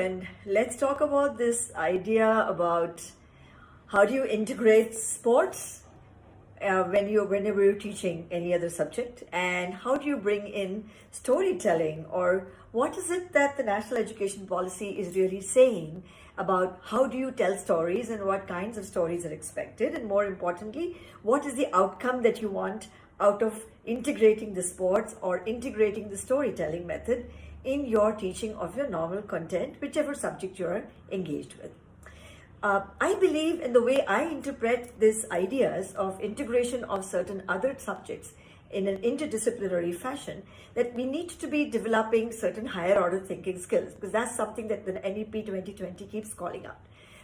and let's talk about this idea about how do you integrate sports whenever you're teaching any other subject, and how do you bring in storytelling, or what is it that the national education policy is really saying about how do you tell stories and what kinds of stories are expected, and more importantly, what is the outcome that you want out of integrating the sports or integrating the storytelling method in your teaching of your normal content, whichever subject you're engaged with. I believe in the way I interpret these ideas of integration of certain other subjects in an interdisciplinary fashion, that we need to be developing certain higher order thinking skills, because that's something that the NEP 2020 keeps calling out.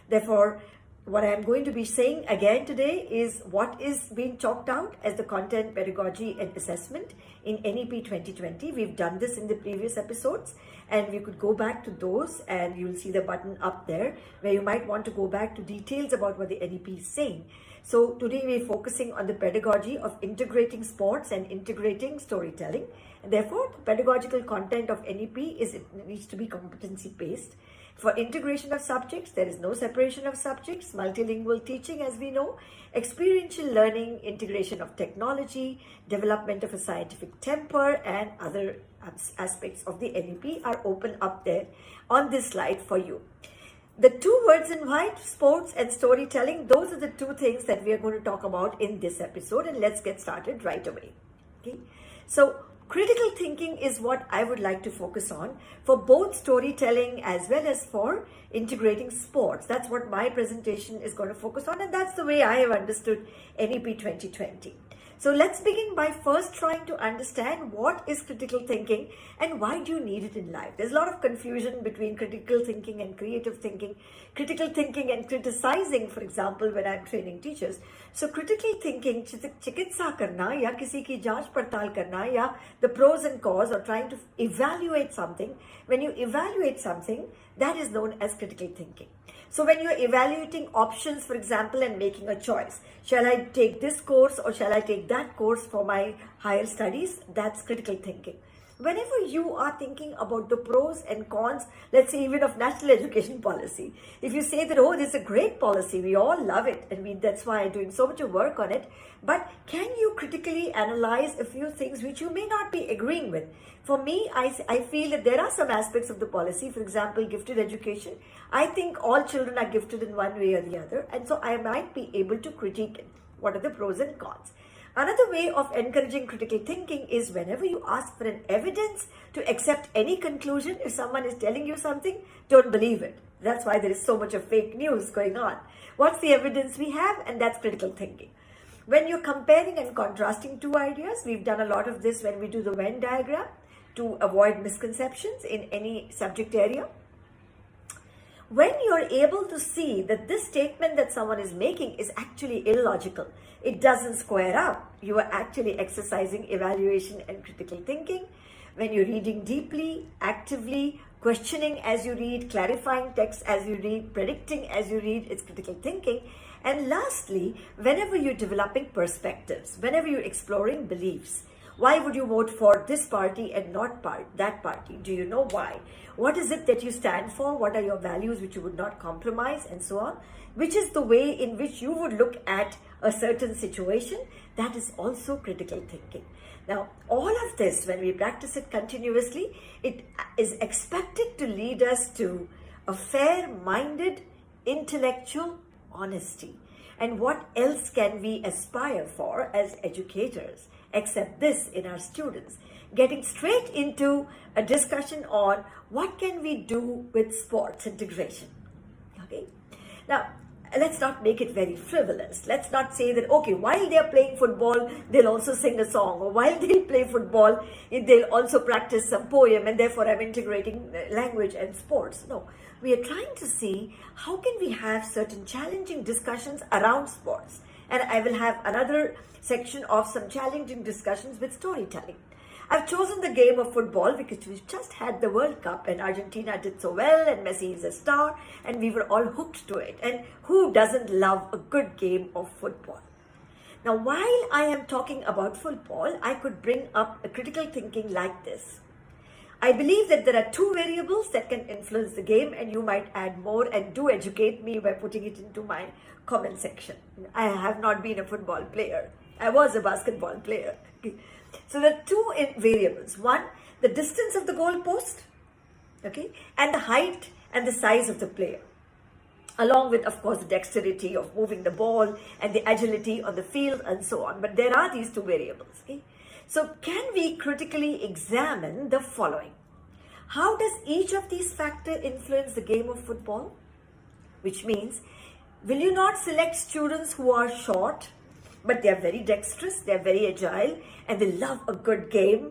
Therefore, what I'm going to be saying again today is what is being chalked out as the content, pedagogy and assessment in NEP 2020. We've done this in the previous episodes, and you could go back to those and you'll see the button up there where you might want to go back to details about what the NEP is saying. So today we're focusing on the pedagogy of integrating sports and integrating storytelling. And therefore, the pedagogical content of NEP it needs to be competency based. For integration of subjects, there is no separation of subjects, multilingual teaching as we know, experiential learning, integration of technology, development of a scientific temper, and other aspects of the NEP are open up there on this slide for you. The two words in white, sports and storytelling, those are the two things that we are going to talk about in this episode, and let's get started right away. Okay, so critical thinking is what I would like to focus on for both storytelling as well as for integrating sports. That's what my presentation is going to focus on, and that's the way I have understood NEP 2020. So let's begin by first trying to understand what is critical thinking and why do you need it in life. There's a lot of confusion between critical thinking and creative thinking, critical thinking and criticizing, for example, when I'm training teachers. So critical thinking, chikitsa karna ya kisi ki jaanch padtal karna, ya the pros and cons, or trying to evaluate something. When you evaluate something, that is known as critical thinking. So when you're evaluating options, for example, and making a choice, shall I take this course or shall I take that course for my higher studies? That's critical thinking. Whenever you are thinking about the pros and cons, let's say even of national education policy, if you say that, oh, this is a great policy, we all love it, and that's why I'm doing so much work on it, but can you critically analyze a few things which you may not be agreeing with? For me, I feel that there are some aspects of the policy, for example, gifted education. I think all children are gifted in one way or the other, and so I might be able to critique it. What are the pros and cons? Another way of encouraging critical thinking is whenever you ask for an evidence to accept any conclusion, if someone is telling you something, don't believe it. That's why there is so much of fake news going on. What's the evidence we have? And that's critical thinking. When you're comparing and contrasting two ideas, we've done a lot of this when we do the Venn diagram to avoid misconceptions in any subject area. When you're able to see that this statement that someone is making is actually illogical, it doesn't square up, you are actually exercising evaluation and critical thinking. When you're reading deeply, actively, questioning as you read, clarifying text as you read, predicting as you read, it's critical thinking. And lastly, whenever you're developing perspectives, whenever you're exploring beliefs, why would you vote for this party and not that party? Do you know why? What is it that you stand for? What are your values which you would not compromise, and so on? Which is the way in which you would look at a certain situation? That is also critical thinking. Now, all of this, when we practice it continuously, it is expected to lead us to a fair-minded intellectual honesty. And what else can we aspire for as educators except this in our students? Getting straight into a discussion on what can we do with sports integration. Okay. Now, let's not make it very frivolous. Let's not say that, okay, while they're playing football, they'll also sing a song, or while they'll play football, they'll also practice some poem, and therefore I'm integrating language and sports. No, we are trying to see how can we have certain challenging discussions around sports. And I will have another section of some challenging discussions with storytelling. I've chosen the game of football because we just had the World Cup and Argentina did so well and Messi is a star and we were all hooked to it. And who doesn't love a good game of football? Now, while I am talking about football, I could bring up a critical thinking like this. I believe that there are two variables that can influence the game, and you might add more and do educate me by putting it into my comment section. I have not been a football player. I was a basketball player. Okay. So there are two variables. One, the distance of the goal post, okay, and the height and the size of the player, along with, of course, the dexterity of moving the ball and the agility on the field and so on. But there are these two variables. Okay? So can we critically examine the following? How does each of these factors influence the game of football? Which means, will you not select students who are short, but they are very dexterous, they are very agile, and they love a good game?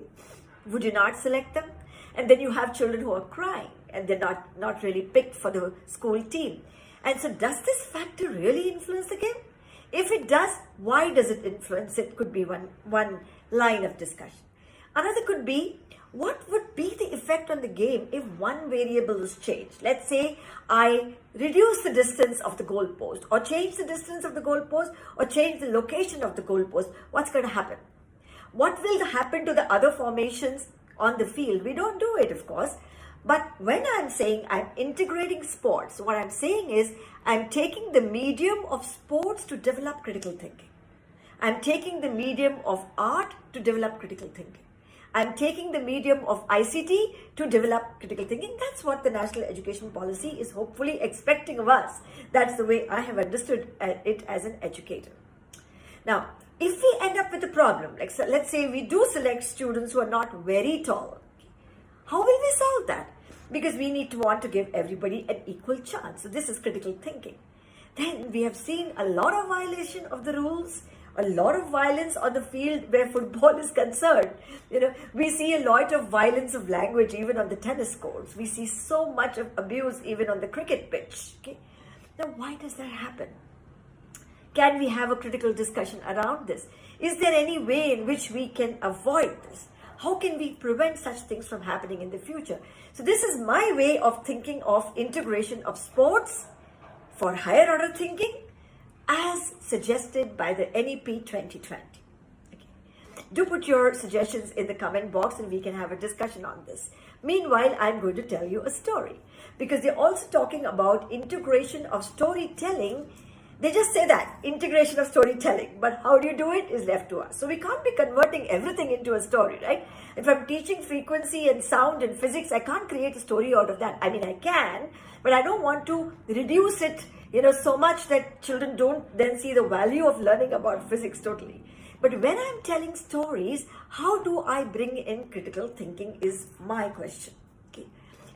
Would you not select them? And then you have children who are crying, and they're not really picked for the school team. And so does this factor really influence the game? If it does, why does it influence it? Could be one line of discussion. Another could be, what would be the effect on the game if one variable is changed? Let's say I reduce the distance of the goalpost, or change the distance of the goalpost, or change the location of the goalpost. What's going to happen? What will happen to the other formations on the field? We don't do it, of course. But when I'm saying I'm integrating sports, what I'm saying is I'm taking the medium of sports to develop critical thinking. I'm taking the medium of art to develop critical thinking. I'm taking the medium of ICT to develop critical thinking. That's what the National Education Policy is hopefully expecting of us. That's the way I have understood it as an educator. Now, if we end up with a problem, like let's say we do select students who are not very tall, how will we solve that? Because we need to want to give everybody an equal chance. So this is critical thinking. Then we have seen a lot of violation of the rules, a lot of violence on the field where football is concerned. We see a lot of violence of language even on the tennis courts. We see so much of abuse even on the cricket pitch. Okay? Now, why does that happen? Can we have a critical discussion around this? Is there any way in which we can avoid this? How can we prevent such things from happening in the future? So this is my way of thinking of integration of sports for higher order thinking as suggested by the NEP 2020. Okay. Do put your suggestions in the comment box and we can have a discussion on this. Meanwhile, I'm going to tell you a story because they're also talking about integration of storytelling. They just say that, integration of storytelling, but how do you do it is left to us. So we can't be converting everything into a story, right? If I'm teaching frequency and sound and physics, I can't create a story out of that. I mean, I can, but I don't want to reduce it, so much that children don't then see the value of learning about physics totally. But when I'm telling stories, how do I bring in critical thinking is my question. Okay?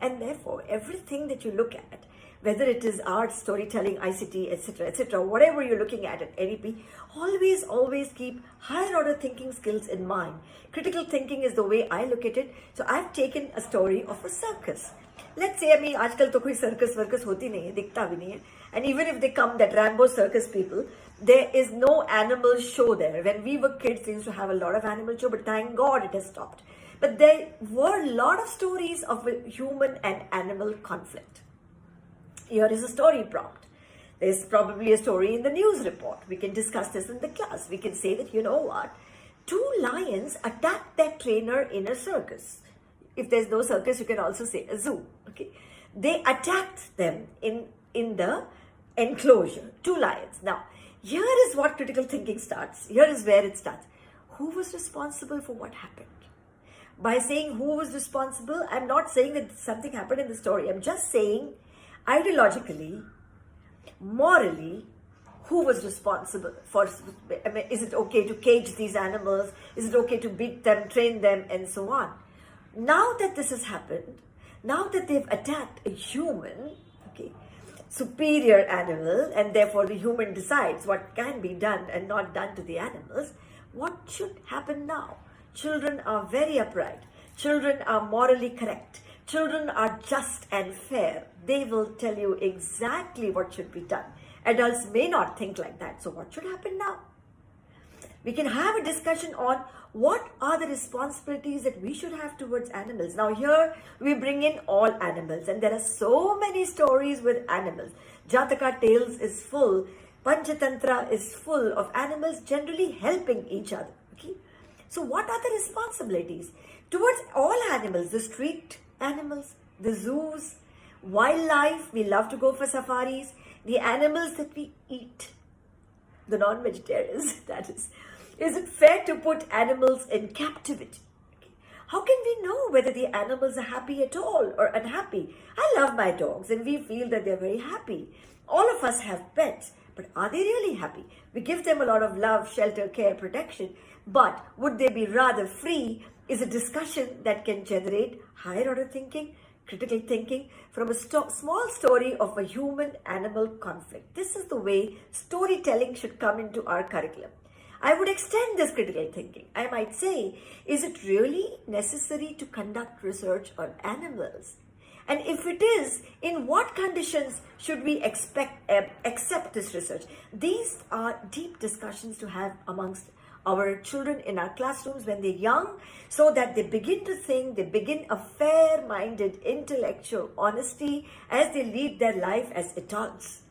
And therefore, everything that you look at, whether it is art, storytelling, ICT, etc., whatever you're looking at NEP, always keep higher order thinking skills in mind. Critical thinking is the way I look at it. So I've taken a story of a circus. Let's say, आजकल तो कोई circus होती नहीं है, दिखता भी नहीं है. And even if they come, that Rambo circus people, there is no animal show there. When we were kids, they used to have a lot of animal show, but thank God it has stopped. But there were a lot of stories of human and animal conflict. Here is a story prompt. There's probably a story in the news report. We can discuss this in the class. We can say that, you know what? 2 lions attacked their trainer in a circus. If there's no circus, you can also say a zoo. Okay, they attacked them in the enclosure. 2 lions. Now, here is what critical thinking starts. Here is where it starts. Who was responsible for what happened? By saying who was responsible, I'm not saying that something happened in the story. I'm just saying, ideologically, morally, who was responsible for, is it okay to cage these animals? Is it okay to beat them, train them, and so on? Now that this has happened, now that they've attacked a human, okay, superior animal, and therefore the human decides what can be done and not done to the animals, what should happen now? Children are very upright. Children are morally correct. Children are just and fair. They will tell you exactly what should be done. Adults may not think like that. So what should happen now? We can have a discussion on what are the responsibilities that we should have towards animals. Now here we bring in all animals, and there are so many stories with animals. Jataka Tales is full. Panchatantra is full of animals generally helping each other. Okay? So what are the responsibilities towards all animals, the street animals, the zoos, wildlife? We love to go for safaris, the animals that we eat, the non-vegetarians, that is. Is it fair to put animals in captivity? How can we know whether the animals are happy at all or unhappy? I love my dogs and we feel that they're very happy. All of us have pets, but are they really happy? We give them a lot of love, shelter, care, protection, but would they be rather free is a discussion that can generate higher order thinking, critical thinking from a small story of a human-animal conflict. This is the way storytelling should come into our curriculum. I would extend this critical thinking. I might say, is it really necessary to conduct research on animals? And if it is, in what conditions should we accept this research? These are deep discussions to have amongst our children in our classrooms when they're young, so that they begin to think, they begin a fair-minded intellectual honesty as they lead their life as adults.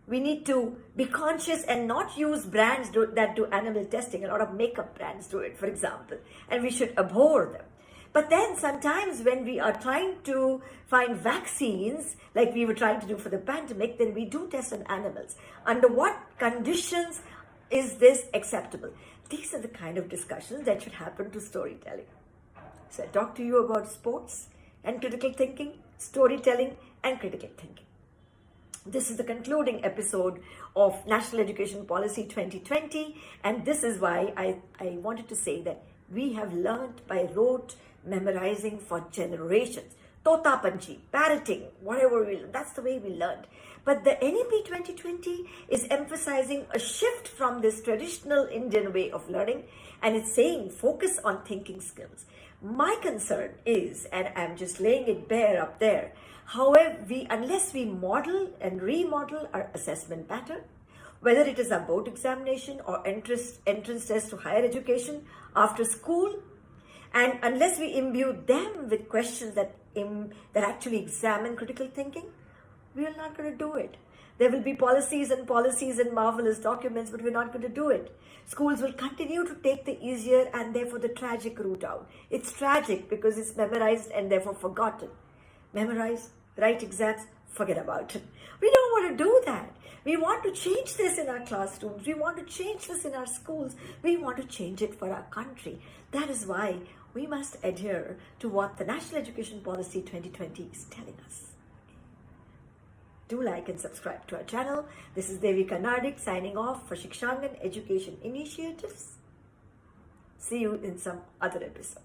We need to be conscious and not use brands that do animal testing. A lot of makeup brands do it, for example, and we should abhor them. But then sometimes when we are trying to find vaccines, like we were trying to do for the pandemic, then we do test on animals. Under what conditions is this acceptable? These are the kind of discussions that should happen to storytelling. So I talked to you about sports and critical thinking, storytelling and critical thinking. This is the concluding episode of National Education Policy 2020, and this is why I wanted to say that we have learned by rote memorizing for generations. Tota Panchi, parroting, whatever we learn, that's the way we learned. But the NEP 2020 is emphasizing a shift from this traditional Indian way of learning, and it's saying focus on thinking skills. My concern is, and I'm just laying it bare up there, however, unless we model and remodel our assessment pattern, whether it is a board examination or entrance test to higher education after school, and unless we imbue them with questions that actually examine critical thinking, we are not going to do it. There will be policies and marvelous documents, but we're not going to do it. Schools will continue to take the easier and therefore the tragic route out. It's tragic because it's memorized and therefore forgotten. Memorize, write exams, forget about it. We don't want to do that. We want to change this in our classrooms. We want to change this in our schools. We want to change it for our country. That is why we must adhere to what the National Education Policy 2020 is telling us. Do like and subscribe to our channel. This is Devika Nadig signing off for Shikshangan Education Initiatives. See you in some other episode.